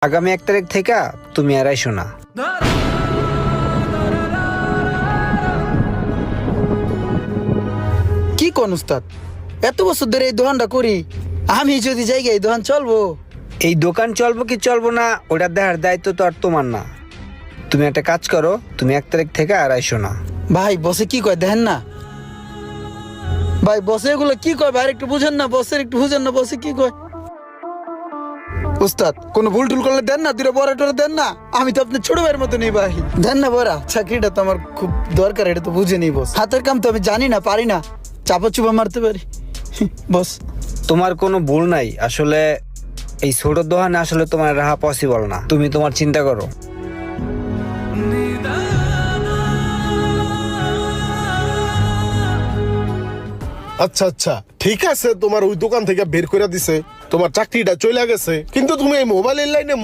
আগামী 1 তারিখ থেকে তুমি আর আইসো না। কি কোন উস্তাদ, এত বছর ধরে এই দোকানটা করি, আমি যদি যাই এই দোকান চলবো? এই দোকান চলবো কি চলবো না ওটা দেখার দায়িত্ব তো আর তোমার না। তুমি একটা কাজ করো, তুমি 1 তারিখ থেকে আর আইসো না। ভাই বসে কি কয় দেখেন না, ভাই বসে এগুলো কি কয় ভাই, একটু বুঝেন না, বসে একটু বুঝেন না, বসে কি কয়। উস্তাদ কোনো ভুল টুল করলে দেন না, দুটো বড়া টরা দেন না, আমি তো আপনার ছোট ভাইয়ের মতো নেই ভাই, দেন না বড়া। চাকরিটা তো আমার খুব দরকার, এটা তো বুঝে নেই বস, হাতের কাম তো আমি জানি না, পারি না, চাপা চুপা মারতে পারি বস। তোমার কোনো ভুল নাই, আসলে এই ছোট দোকানে আসলে তোমার রাহা পসিবল না, তুমি তোমার চিন্তা করো। আচ্ছা আচ্ছা ঠিক আছে, তোমার ওই দোকান থেকে বের করে দিছে, তোমার চাকরিটা চলে গেছে, কিন্তু তুমি এই মোবাইলের লাইনে